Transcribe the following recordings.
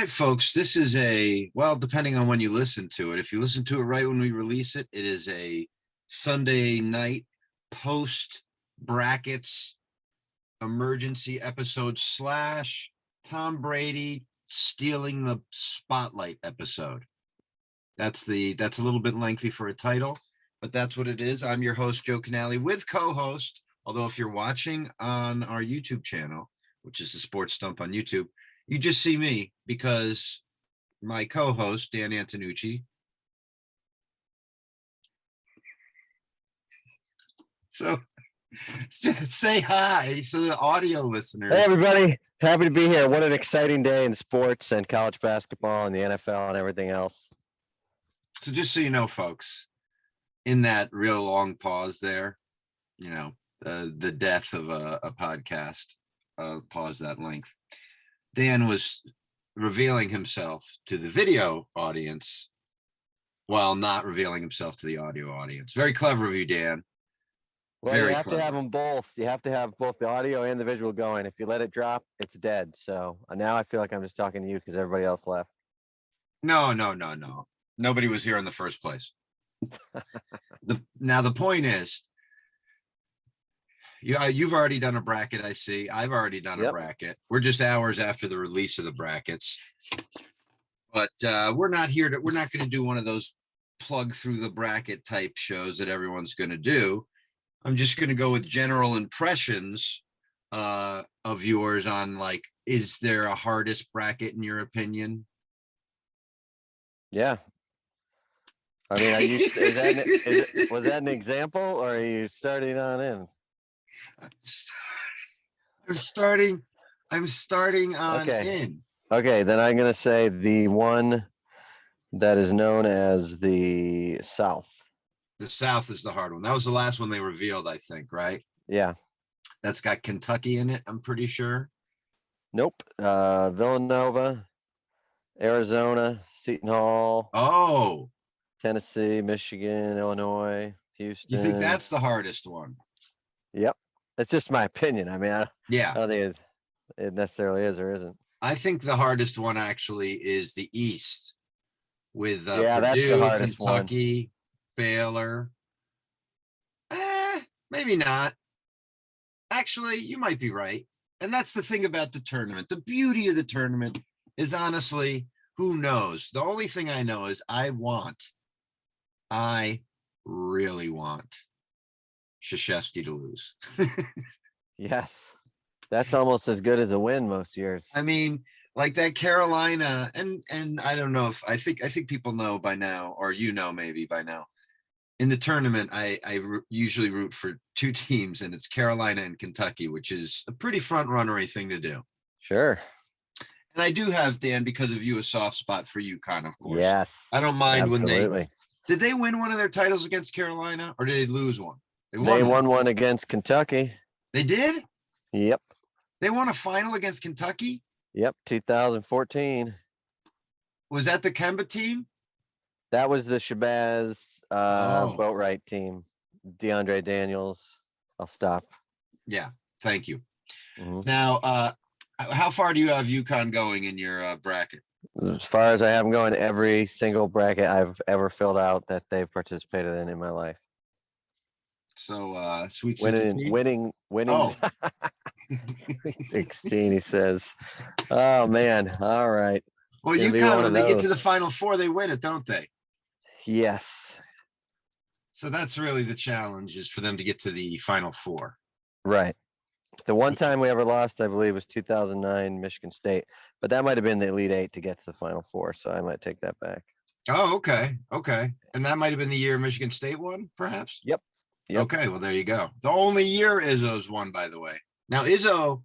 right, folks, this is well, depending on when you listen to it. If you listen to it right when we release it, it is a Sunday night post brackets emergency episode / Tom Brady stealing the spotlight episode. That's a little bit lengthy for a title, but that's what it is. I'm your host, Joe Canale, with co-host, although if you're watching on our YouTube channel, which is the Sports Stump on YouTube, you just see me because my co-host, Dan Antonucci. So say hi so the audio listeners. Hey, everybody. Happy to be here. What an exciting day in sports and college basketball and the NFL and everything else. So just so you know, folks, in that real long pause there, the death of a podcast, pause that length, Dan was revealing himself to the video audience while not revealing himself to the audio audience. Very clever of you, Dan. Well, Very you have clever. to have them both. You have to have both the audio and the visual going. If you let it drop, it's dead. So now I feel like I'm just talking to you because everybody else left. No. Nobody was here in the first place. Now the point is, you've already done a bracket. I see. I've already done a bracket. We're just hours after the release of the brackets, but we're not going to do one of those plug through the bracket type shows that everyone's going to do. I'm just going to go with general impressions of yours on, like, is there a hardest bracket in your opinion? Yeah. I mean, was that an example, or are you starting on in? I'm starting on in. Okay, then I'm going to say the one that is known as the South. The South is the hard one. That was the last one they revealed, I think, right? Yeah. That's got Kentucky in it, I'm pretty sure. Nope. Villanova, Arizona, Seton Hall. Oh. Tennessee, Michigan, Illinois, Houston. You think that's the hardest one? Yep. It's just my opinion. I mean, I don't think it necessarily is or isn't. I think the hardest one actually is the East with Purdue, that's the hardest Kentucky, Baylor. Maybe not. Actually, you might be right. And that's the thing about the tournament. The beauty of the tournament is, honestly, who knows? The only thing I know is I really want Krzyzewski to lose. Yes. That's almost as good as a win most years. I mean, like that Carolina, and I don't know if I think people know by now, or maybe by now. In the tournament, I usually root for two teams, and it's Carolina and Kentucky, which is a pretty front runnery thing to do. Sure. And I do have, Dan, because of you, a soft spot for UConn, of course. Yes. I don't mind absolutely. when did they win one of their titles against Carolina, or did they lose one? They won one against Kentucky. They did? Yep. They won a final against Kentucky? Yep, 2014. Was that the Kemba team? That was the Shabazz Boatwright team. DeAndre Daniels. I'll stop. Yeah, thank you. Mm-hmm. Now, how far do you have UConn going in your bracket? As far as I have them going, every single bracket I've ever filled out that they've participated in my life. So, Sweet 16? Winning. Oh. 16, he says. Oh, man. All right. Well, UConn, when they get to the Final Four, they win it, don't they? Yes. So that's really the challenge, is for them to get to the Final Four. Right. The one time we ever lost, I believe, was 2009 Michigan State, but that might have been the Elite Eight to get to the Final Four, so I might take that back. Oh, okay. And that might have been the year Michigan State won, perhaps? Yep. Okay, well, there you go. The only year Izzo's won, by the way. Now, Izzo,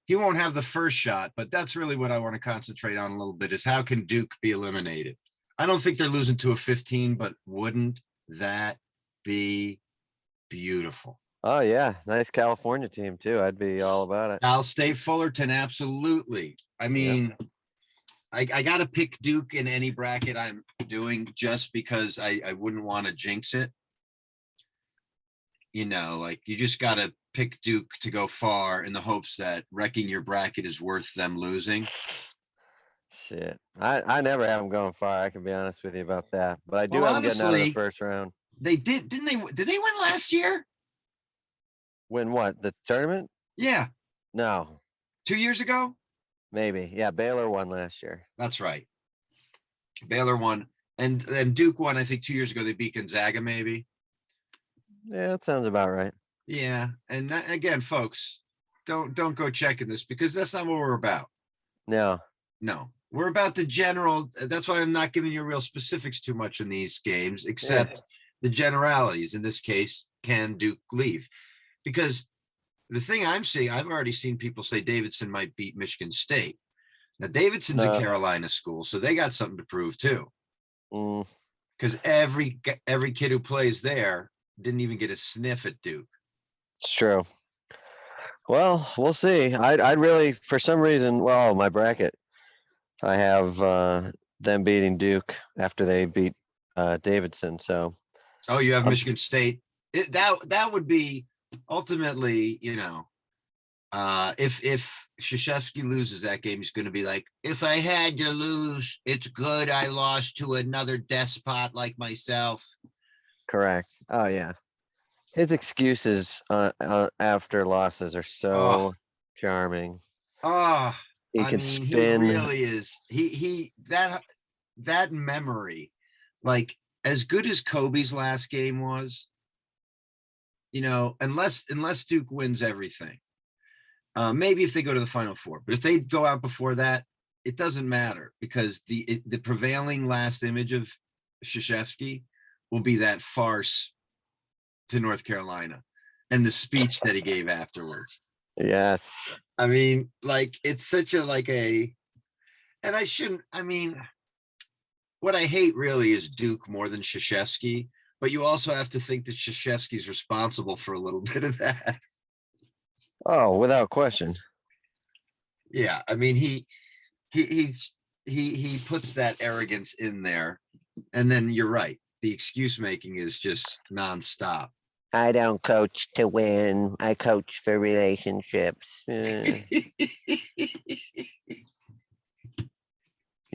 he won't have the first shot, but that's really what I want to concentrate on a little bit, is how can Duke be eliminated? I don't think they're losing to a 15, but wouldn't that be beautiful? Oh, yeah. Nice California team, too. I'd be all about it. Cal State Fullerton, absolutely. I mean, I got to pick Duke in any bracket I'm doing, just because I wouldn't want to jinx it. Like, you just got to pick Duke to go far in the hopes that wrecking your bracket is worth them losing. Shit. I never have them going far. I can be honest with you about that, but I do Well, have them getting out of the honestly, first round. they didn't they? Did they win last year? Win what? The tournament? Yeah, No, 2 years ago. maybe. Yeah, Baylor won last year. That's right. Baylor won, and Duke won. I think 2 years ago they beat Gonzaga. Maybe. Yeah, that sounds about right. Yeah, and that, again, folks, don't go checking this because that's not what we're about. No. No, we're about the general. That's why I'm not giving you real specifics too much in these games, except the generalities. In this case, can Duke leave? Because the thing I'm seeing, I've already seen people say Davidson might beat Michigan State. Now, Davidson's a Carolina school, so they got something to prove too. Because every kid who plays there didn't even get a sniff at Duke. It's true. Well, we'll see. I'd really, for some reason, well, my bracket, I have them beating Duke after they beat Davidson. So. Oh, you have Michigan State. That would be ultimately, if Krzyzewski loses that game, he's going to be like, if I had to lose, it's good I lost to another despot like myself. Correct. Oh yeah. His excuses after losses are so charming. He can spin. He really is. He that memory, like as good as Kobe's last game was, unless Duke wins everything, maybe if they go to the Final Four, but if they go out before that, it doesn't matter because the prevailing last image of Krzyzewski will be that farce to North Carolina and the speech that he gave afterwards. Yes. I mean, like, it's such what I hate really is Duke more than Krzyzewski, but you also have to think that Krzyzewski's responsible for a little bit of that. Oh, without question. Yeah, I mean, he puts that arrogance in there, and then you're right. The excuse making is just nonstop. I don't coach to win. I coach for relationships. You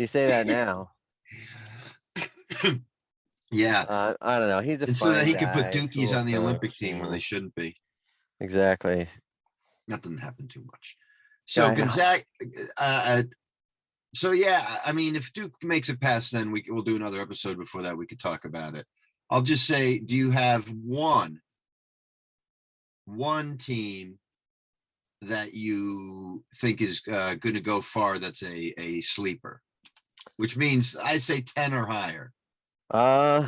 say that now. Yeah. I don't know. He's a so that he guy, could put Dookies cool on the coach, Olympic team where they shouldn't be. Exactly. That didn't happen too much. So Gonzaga. So yeah, I mean, if Duke makes it past, then we'll do another episode before that. We could talk about it. I'll just say, do you have one team that you think is going to go far? That's a sleeper, which means I say 10 or higher. I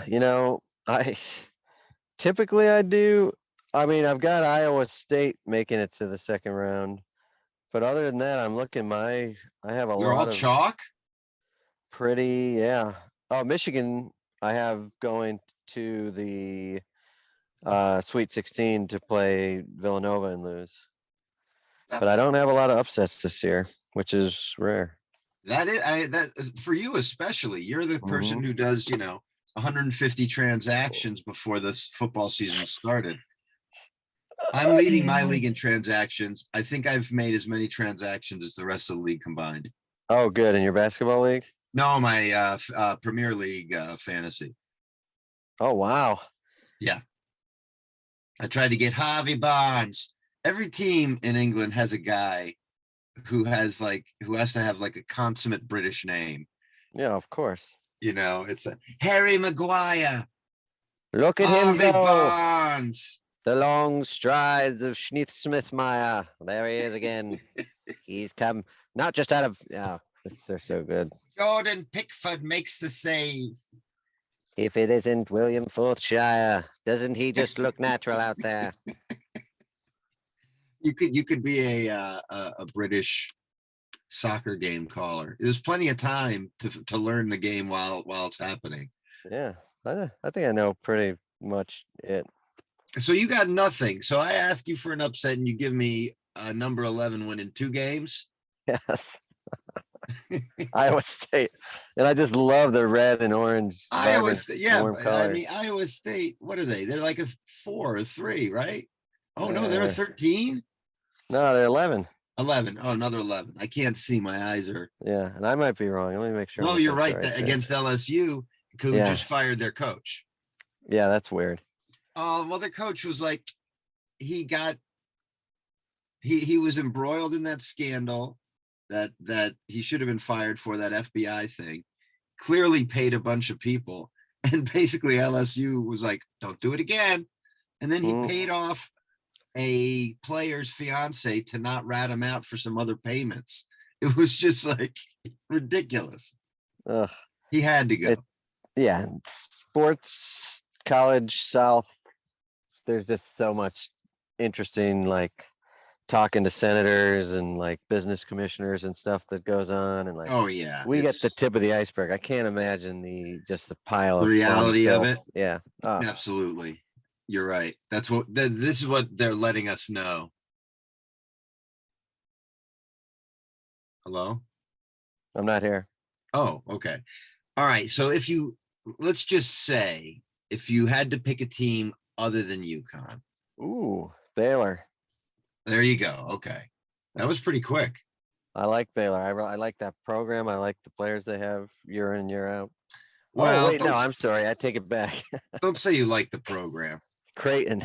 typically I do. I mean, I've got Iowa State making it to the second round, but other than that, I'm looking. I have a You're lot all of chalk. Pretty, yeah. Oh, Michigan, I have going to the Sweet 16 to play Villanova and lose. But I don't have a lot of upsets this year, which is rare. That for you especially. You're the person who does 150 transactions before this football season started. I'm leading my league in transactions. I think I've made as many transactions as the rest of the league combined. Oh, good. In your basketball league? No, my Premier League fantasy. Oh, wow. Yeah. I tried to get Javi Barnes. Every team in England has a guy who has to have like a consummate British name. Yeah, of course. It's a Harry Maguire. Look at him go. Barnes. The long strides of Smithmeyer. There he is again. He's come not just out of they're so good. Jordan Pickford makes the save. If it isn't William Fortshire, doesn't he just look natural out there? You could be a British soccer game caller. There's plenty of time to learn the game while it's happening. Yeah, I think I know pretty much it. So you got nothing. So I ask you for an upset, and you give me a number 11 win in 2 games. Yes. Iowa State, and I just love the red and orange. Iowa State, yeah. I mean, Iowa State. What are they? They're like a 4 or 3, right? Oh no, they're a 13. No, they're 11. 11. Oh, another 11. I can't see. My eyes are. Yeah, and I might be wrong. Let me make sure. I'm No, looking you're at the right. right That thing. against LSU, who Yeah. just fired their coach. Yeah, that's weird. Well, their coach was like, he got, he was embroiled in that scandal that he should have been fired for, that FBI thing. Clearly paid a bunch of people, and basically LSU was like, don't do it again. And then he Mm. paid off a player's fiance to not rat him out for some other payments. It was just like ridiculous. Ugh. He had to go. Yeah, sports, college, South. There's just so much interesting, like talking to senators and like business commissioners and stuff that goes on, and like Oh yeah, we get it's the tip of the iceberg. I can't imagine just the pile the of reality of it. Yeah. Absolutely, you're right. That's what this is what they're letting us know. Hello. I'm not here. Oh, okay. All right. So let's just say if you had to pick a team other than UConn, Ooh, Baylor. there you go. Okay, that was pretty quick. I like Baylor. I like that program. I like the players they have year in and year out. Well, Oh wait, no, I'm sorry. I take it back. don't say you like the program. Creighton,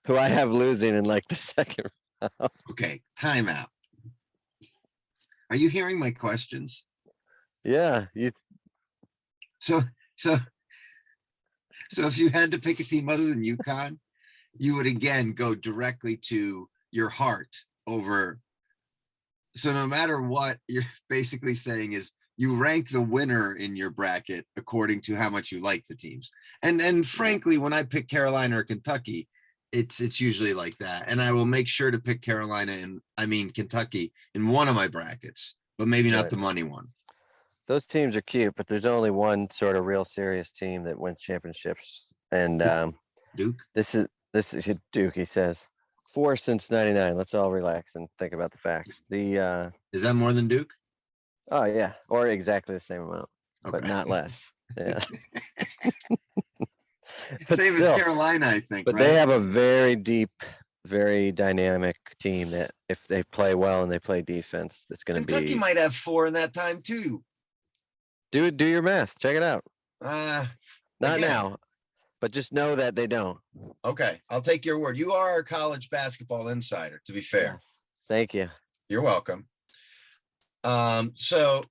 who I have losing in like the second round. Okay, timeout. Are you hearing my questions? Yeah, So so if you had to pick a team other than UConn, you would again go directly to your heart over. So no matter what, you're basically saying is you rank the winner in your bracket according to how much you like the teams. And frankly, when I pick Carolina or Kentucky, it's usually like that. And I will make sure to pick Carolina and Kentucky in one of my brackets, but maybe not Right. the money one. Those teams are cute, but there's only one sort of real serious team that wins championships, and Duke. this is Duke. He says 4 since '99. Let's all relax and think about the facts. Is that more than Duke? Oh yeah, or exactly the same amount, but Okay. not less. Yeah. Same as Carolina, I think. But right? they have a very deep, very dynamic team that if they play well and they play defense, that's going to be. Kentucky might have 4 in that time too. Do your math. Check it out. Not again. now, but just know that they don't. Okay, I'll take your word. You are a college basketball insider, to be fair. Yes. Thank you. You're welcome. So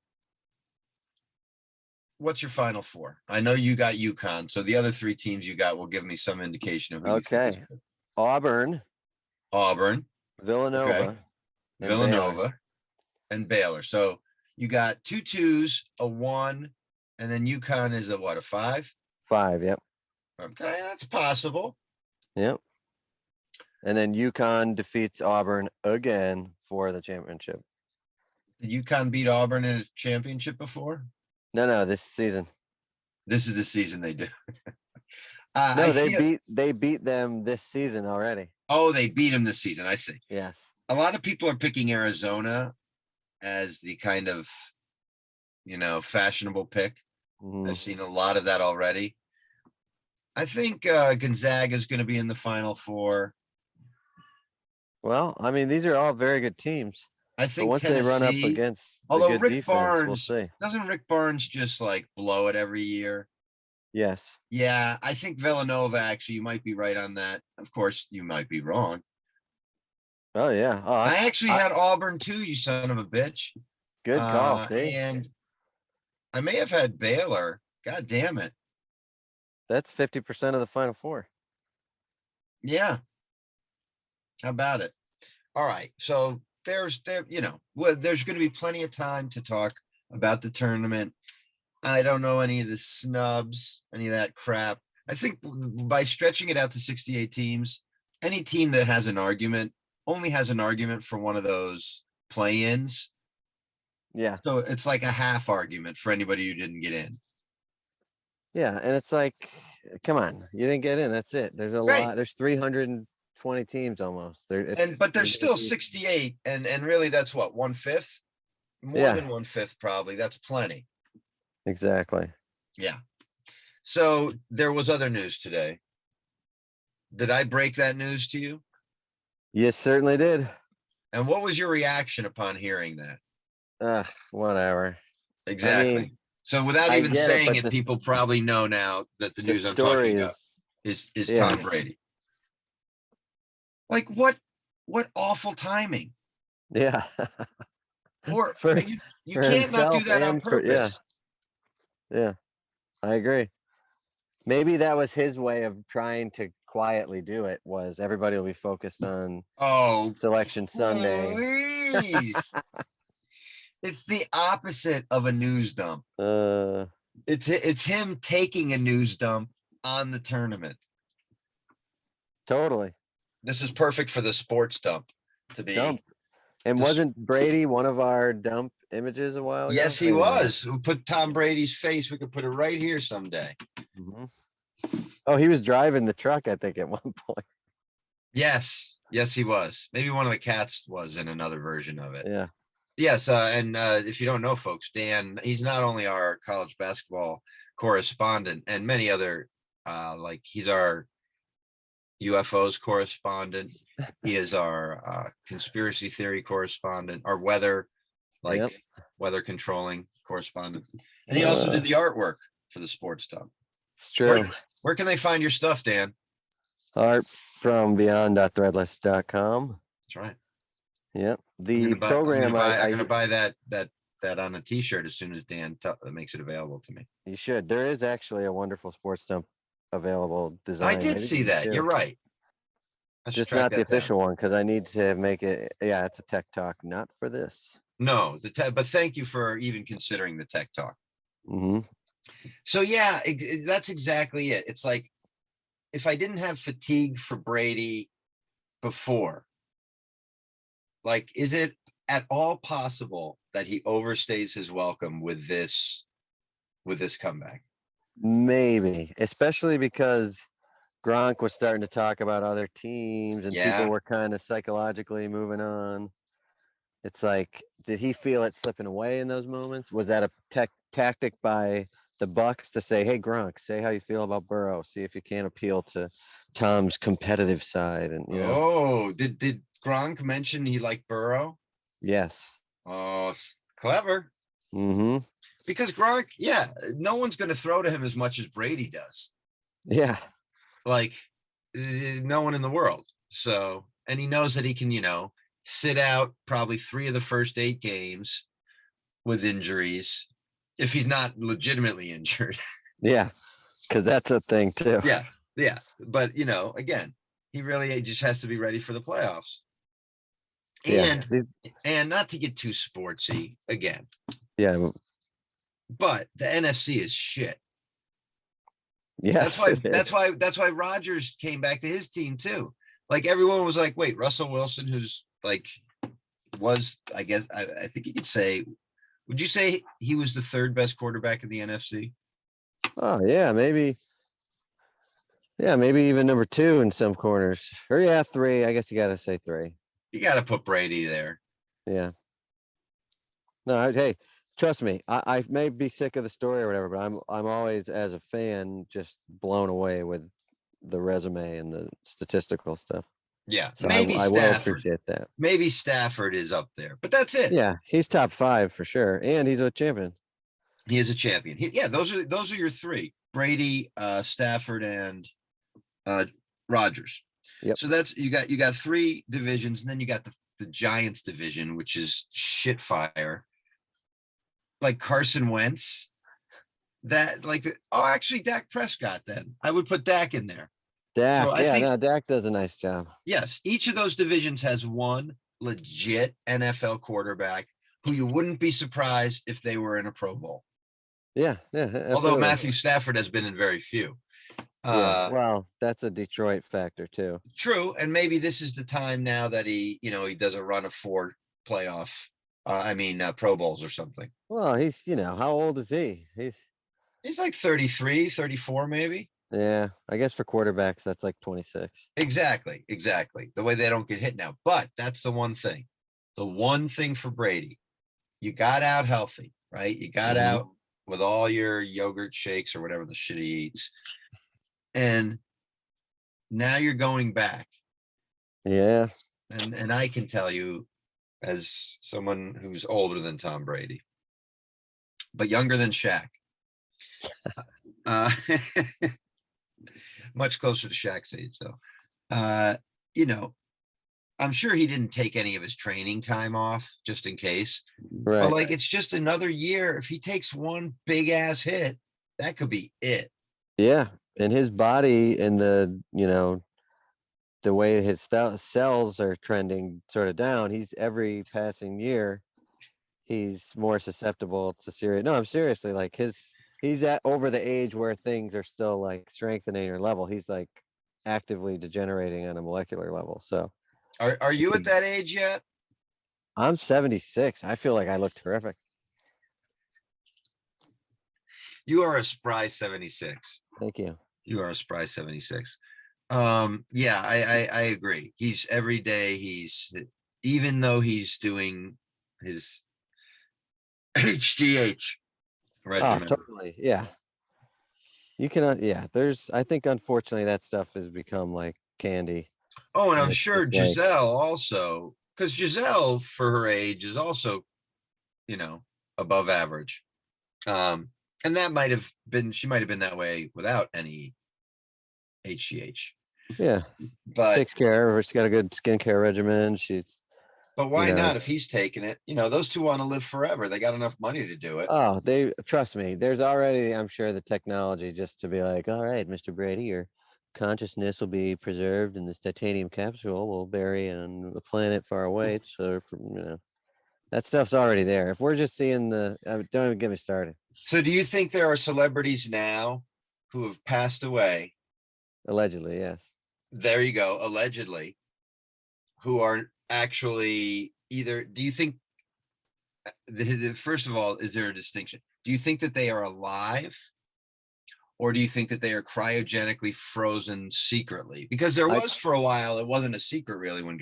what's your final 4? I know you got UConn, so the other 3 teams you got will give me some indication of who you think is good. Auburn, okay. Villanova, and Villanova, and Baylor. So you got 2 2s, a 1, and then UConn is a what, a 5? 5, yep. Okay, that's possible. Yep. And then UConn defeats Auburn again for the championship. Did UConn beat Auburn in a championship before? No, this season. This is the season they do. No, they beat them this season already. Oh, they beat them this season. I see. Yes. A lot of people are picking Arizona as the kind of, fashionable pick. Mhm. I've seen a lot of that already. I think Gonzaga is going to be in the Final Four. Well, I mean, these are all very good teams. I think once Tennessee, they run up against although good Rick defense, Barnes, we'll see. Doesn't Rick Barnes just like blow it every year? Yes. Yeah, I think Villanova, actually, you might be right on that. Of course, you might be wrong. Oh, yeah. Oh, I actually had Auburn too, you son of a bitch. Good call. And I may have had Baylor. God damn it. That's 50% of the Final Four. Yeah. How about it? All right. So there's going to be plenty of time to talk about the tournament. I don't know any of the snubs, any of that crap. I think by stretching it out to 68 teams, any team that has an argument only has an argument for one of those play-ins. Yeah. So it's like a half argument for anybody who didn't get in. Yeah, and it's like, come on, you didn't get in. That's it. There's a lot. There's 320 teams almost. But there's still 68, and really that's what, 1/5? More than 1/5 probably. That's plenty. Exactly. Yeah. So there was other news today. Did I break that news to you? You certainly did. And what was your reaction upon hearing that? Whatever. I Exactly. mean, So without I even get it, saying but it, people probably know now that the the news I'm story talking about is, is yeah, Tom Brady. Like what awful timing. yeah. Or For you for can't not do himself that on and for, yeah, purpose. yeah, I agree. Maybe that was his way of trying to quietly do it, was everybody will be focused on Oh, Selection Sunday. please. It's the opposite of a news dump. Uh, It's him taking a news dump on the tournament. totally. This is perfect for the sports dump to be. Dump. And This- wasn't Brady one of our dump images a while ago? yes, he Maybe not. was. We put Tom Brady's face. We could put it right here someday. Mhm. Oh, he was driving the truck, I think, at one point. Yes, yes, he was. Maybe one of the cats was in another version of it. Yeah. Yes, and if you don't know, folks, Dan, he's not only our college basketball correspondent and many other, like he's our UFOs correspondent. He is our conspiracy theory correspondent, our weather, like Yep. weather controlling correspondent. And he also did the artwork for the sports dump. It's true. Where can they find your stuff, Dan? Art from beyond.threadless.com. That's right. Yep. I'm The gonna buy, I'm gonna program buy, I'm gonna I buy that on a t-shirt as soon as Dan makes it available to me. you should. There is actually a wonderful sports dump available design. I did maybe see even that. two. You're right. I should Just track not the that down. official one, because I need to make it. Yeah, it's a tech talk, not for this. No, but thank you for even considering the tech talk. Hmm. So yeah, that's exactly it. It's like if I didn't have fatigue for Brady before, like, is it at all possible that he overstays his welcome with this comeback? Maybe, especially because Gronk was starting to talk about other teams and people Yeah. were kind of psychologically moving on. It's like, did he feel it slipping away in those moments? Was that a tactic by the Bucks to say, "Hey Gronk, say how you feel about Burrow. See if you can't appeal to Tom's competitive side." And Oh, did Gronk mention he liked Burrow? yes. Oh, clever. Mm-hmm. Because Gronk, yeah, no one's going to throw to him as much as Brady does. Yeah. Like, no one in the world. So, and he knows that he can, sit out probably 3 of the first 8 games with injuries if he's not legitimately injured. Yeah. Because that's a thing too. Yeah. Yeah. But, again, he really just has to be ready for the playoffs. Yeah. And not to get too sportsy again, Yeah. but the NFC is shit. Yes. That's why Rodgers came back to his team too. Like everyone was like, wait, Russell Wilson, who's like I guess I think you could say, would you say he was the 3rd best quarterback in the NFC? Oh yeah, maybe. Yeah, maybe even number 2 in some corners. Or yeah, 3. I guess you gotta say 3. You got to put Brady there. Yeah. No, hey, trust me, I may be sick of the story or whatever, but I'm always, as a fan, just blown away with the resume and the statistical stuff. Yeah, So maybe I will Stafford. appreciate that. Maybe Stafford is up there, but that's it. Yeah, he's top 5 for sure, and he's a champion. He is a champion. Yeah, those are your 3: Brady, Stafford, and Rodgers. Yep. So that's you got 3 divisions, and then you got the Giants division, which is shit fire. Like Carson Wentz, actually Dak Prescott. Then I would put Dak in there. Dak, So I think no, Dak does a nice job. yes, each of those divisions has one legit NFL quarterback who you wouldn't be surprised if they were in a Pro Bowl. Yeah, absolutely. Although Matthew Stafford has been in very few. Yeah, well, that's a Detroit factor too. True, and maybe this is the time now that he does a run of 4 playoff, Pro Bowls or something. Well, he's, how old is he? He's like 33, 34 maybe. Yeah, I guess for quarterbacks, that's like 26. Exactly. The way they don't get hit now. But that's the one thing. The one thing for Brady, you got out healthy, right? You got out with all your yogurt shakes or whatever the shit he eats. And now you're going back. Yeah. And I can tell you, as someone who's older than Tom Brady, but younger than Shaq. Uh, much closer to Shaq's age, though. You know, I'm sure he didn't take any of his training time off just in case. But Right. like, it's just another year. If he takes one big ass hit, that could be it. Yeah. And his body and the way his cells are trending sort of down, he's every passing year, he's more susceptible to serious. No, I'm seriously like he's at over the age where things are still like strengthening or level. He's like actively degenerating on a molecular level. So Are you at that age yet? I'm 76. I feel like I look terrific. You are a spry 76. Thank you. You are a spry 76. Yeah, I agree. He's every day, even though he's doing his HGH Oh, regimen. totally. Yeah. You cannot, yeah, I think unfortunately that stuff has become like candy. Oh, and I'm It's sure just like, Giselle also, because Giselle for her age is also, above average. And that she might have been that way without any HGH. yeah, But takes care of her. She's got a good skincare regimen. why not if he's taking it? Those two want to live forever. They got enough money to do it. Oh, trust me, there's already, I'm sure, the technology just to be like, all right, Mr. Brady, your consciousness will be preserved in this titanium capsule we'll bury on a planet far away. So, that stuff's already there. If we're just seeing don't even get me started. So do you think there are celebrities now who have passed away? Allegedly, yes. There you go, allegedly, who are actually either, do you think, first of all, is there a distinction? Do you think that they are alive? Or do you think that they are cryogenically frozen secretly? Because there I was for a while, it wasn't a secret really when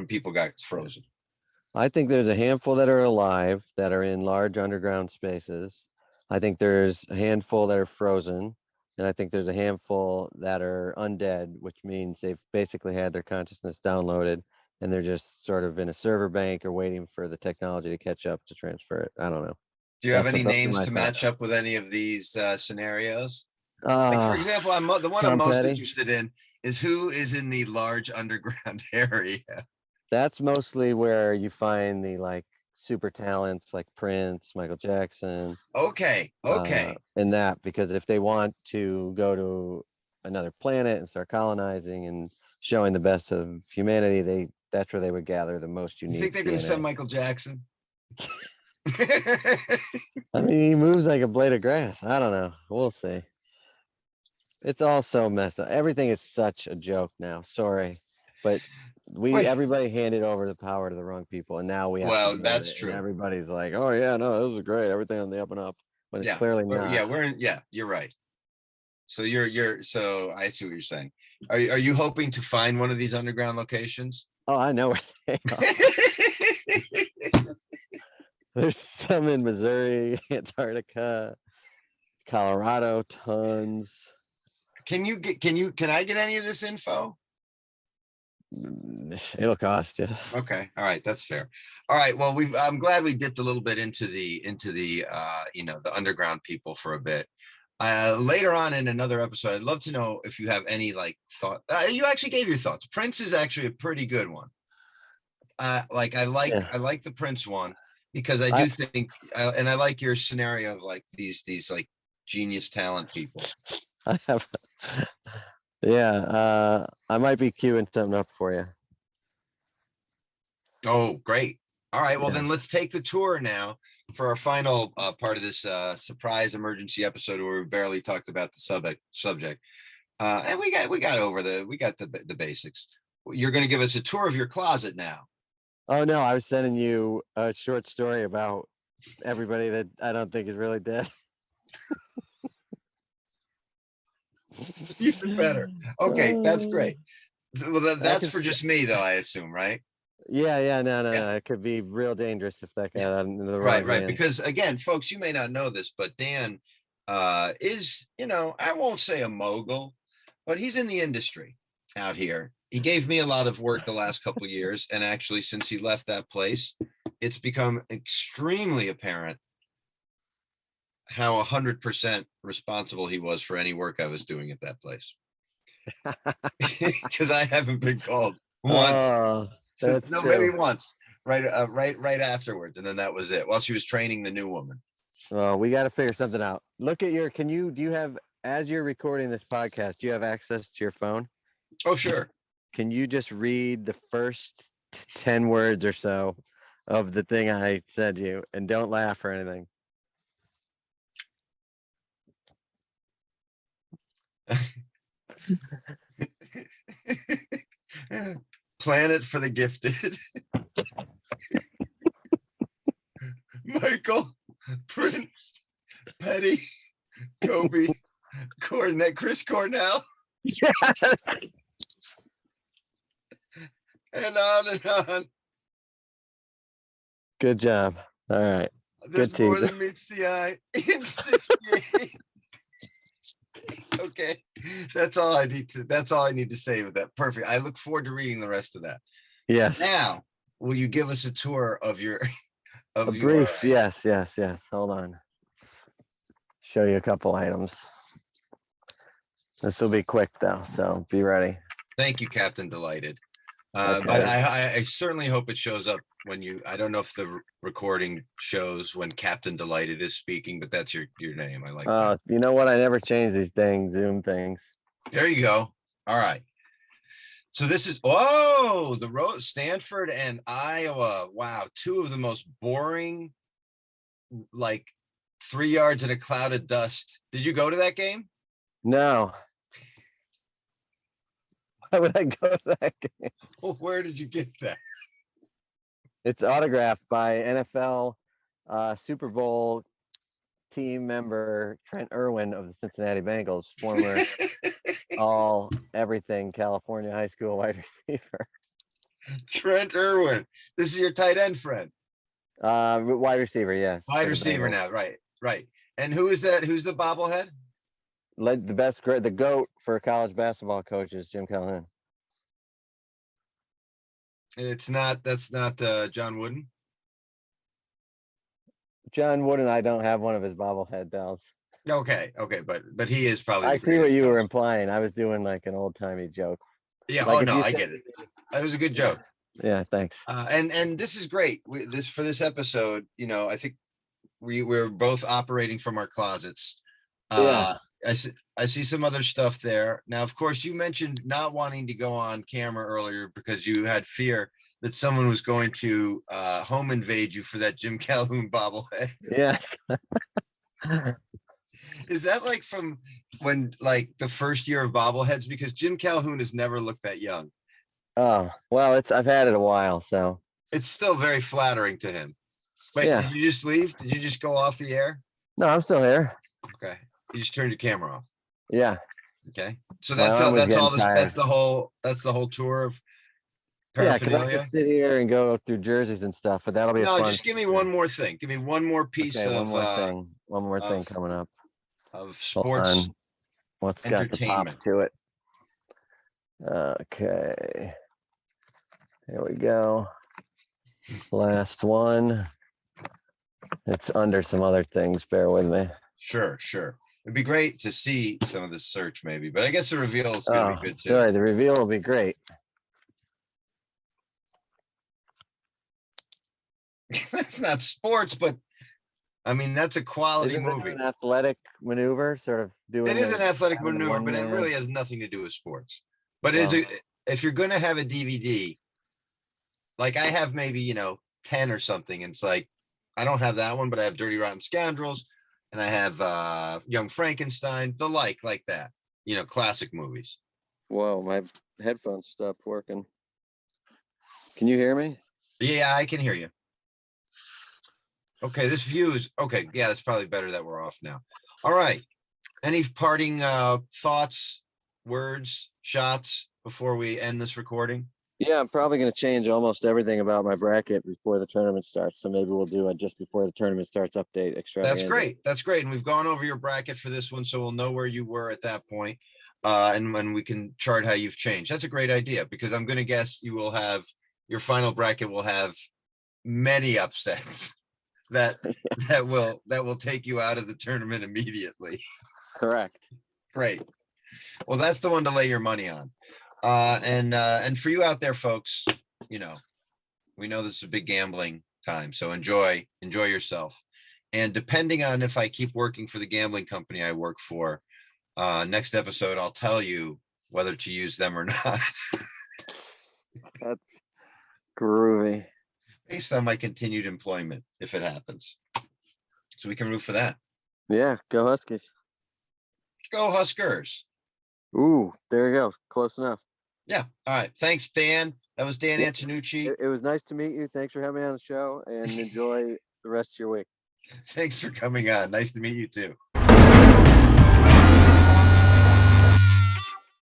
people got frozen. I think there's a handful that are alive that are in large underground spaces. I think there's a handful that are frozen, and I think there's a handful that are undead, which means they've basically had their consciousness downloaded and they're just sort of in a server bank or waiting for the technology to catch up to transfer it. I don't know. Do you have any Those are names my to thoughts. match up with any of these scenarios? Like, for Uh, example, the one I'm Tom most Petty. interested in is who is in the large underground area. That's mostly where you find the like super talents like Prince, Michael Jackson, Okay, okay. and that because if they want to go to another planet and start colonizing and showing the best of humanity, that's where they would gather the most You think unique they're going to send DNA. Michael Jackson? I mean, he moves like a blade of grass. I don't know. We'll see. It's all so messed up. Everything is such a joke now. Sorry, but Wait, everybody handed over the power to the wrong people, and now we have to well, deal with that's it. And true. everybody's like, "Oh yeah, no, this is great. Everything on the up and up," but it's Yeah, clearly not. yeah, you're right. So so I see what you're saying. Are you hoping to find one of these underground locations? Oh, I know where they are. There's some in Missouri, Antarctica, Colorado, tons. Can I get any of this info? It'll cost you. Okay, all right, that's fair. All right, well, I'm glad we dipped a little bit into the the underground people for a bit. Later on in another episode, I'd love to know if you have any like thought. You actually gave your thoughts. Prince is actually a pretty good one. Like Yeah. I like the Prince one because I I do think, and I like your scenario of like these like genius talent people. I have yeah, I might be queuing something up for you. Oh, great. All right, well Yeah. then let's take the tour now for our final part of this surprise emergency episode where we barely talked about the subject. And we got the basics. You're going to give us a tour of your closet now. Oh no, I was sending you a short story about everybody that I don't think is really dead. Even better. Okay, that's great. Well, I that's can for just me though, I assume, right? yeah, no, Yeah. no. It could be real dangerous if that Yeah. got into the Right, wrong right. hands. Because again, folks, you may not know this, but Dan is, I won't say a mogul, but he's in the industry. out here. He gave me a lot of work the last couple of years, and actually, since he left that place, it's become extremely apparent how 100% responsible he was for any work I was doing at that place. Because I haven't been called once. Oh, that's No, true. maybe once. Right afterwards, and then that was it. While she was training the new woman. Well, we got to figure something out. Look at your, do you have, as you're recording this podcast, do you have access to your phone? Oh, sure. Can you just read the first 10 words or so of the thing I said to you, and don't laugh or anything? Planet for the Gifted. Michael, Prince, Petty, Kobe, Chris Cornell, Yeah. and on and on. Good job. All right. There's Good more teaser. than meets the eye in 68. Okay, that's all I need to say with that. Perfect. I look forward to reading the rest of that. Yes. Now, will you give us a tour of your A brief. Yes. Hold on. Show you a couple items. This will be quick though, so be ready. Thank you, Captain Delighted. But Okay. I certainly hope it shows up when you. I don't know if the recording shows when Captain Delighted is speaking, but that's your name. I like that. You know what? I never change these dang Zoom things. There you go. All right. So this is the road, Stanford and Iowa. Wow, two of the most boring, like 3 yards in a cloud of dust. Did you go to that game? No. Why would I go to that game? Well, where did you get that? It's autographed by NFL Super Bowl team member Trent Irwin of the Cincinnati Bengals, former all everything California high school wide receiver. Trent Irwin. This is your tight end friend. Wide receiver, yes. Wide receiver now, right. And who is that? Who's the bobblehead? The GOAT for college basketball coaches, Jim Calhoun. That's not John Wooden. John Wooden, I don't have one of his bobblehead dolls. Okay, but he is probably. I see what you were implying. I was doing like an old timey joke. Yeah. Like I get it. That was a good joke. Yeah, thanks. And this is great. For this episode, I think we're both operating from our closets. Yeah. I see some other stuff there. Now, of course, you mentioned not wanting to go on camera earlier because you had fear that someone was going to home invade you for that Jim Calhoun bobblehead. Yeah. Is that like from when, like, the first year of bobbleheads? Because Jim Calhoun has never looked that young. Oh, well, I've had it a while, so. It's still very flattering to him. Wait, Yeah. Did you just leave? Did you just go off the air? No, I'm still here. Okay. You just turned your camera off. Yeah. Okay. So My that's arm was all getting this, tired. that's the whole tour of Yeah, because I paraphernalia. could sit here and go through jerseys and stuff, but that'll be No, a fun. just give me one more thing. Give me one more piece Okay, of one more thing coming up. of Hold sports on. What's got the pop entertainment. to it? Okay. Here we go. Last one. It's under some other things. Bear with me. Sure. It'd be great to see some of this search maybe, but I guess the reveal is going to be good too. Sorry, the reveal will be great. That's not sports, but I mean, that's a quality Isn't it movie. an athletic maneuver, sort of doing. It is an athletic having the maneuver, but it one-man- really has nothing to do with sports. But Wow. if you're going to have a DVD, like I have maybe, 10 or something, and it's like, I don't have that one, but I have Dirty Rotten Scoundrels, and I have Young Frankenstein, like that, classic movies. Whoa, my headphones stopped working. Can you hear me? Yeah, I can hear you. Okay, this view is okay. Yeah, it's probably better that we're off now. All right. Any parting thoughts, words, shots before we end this recording? Yeah, I'm probably going to change almost everything about my bracket before the tournament starts. So maybe we'll do a just before the tournament starts update extravaganza. That's great. And we've gone over your bracket for this one, so we'll know where you were at that point. And when we can chart how you've changed. That's a great idea, because I'm gonna guess you will have, your final bracket will have many upsets that that will take you out of the tournament immediately. Correct. Great. Well, that's the one to lay your money on. And for you out there, folks, you know, we know this is a big gambling time, so enjoy yourself. And depending on if I keep working for the gambling company I work for, next episode, I'll tell you whether to use them or not, That's groovy. based on my continued employment, if it happens. So we can root for that. Yeah, go Huskies. Go Huskers. Ooh, there you go. Close enough. Yeah. All right. Thanks, Dan. That was Dan Yeah. Antonucci. It was nice to meet you. Thanks for having me on the show, and enjoy the rest of your week. Thanks for coming on. Nice to meet you too.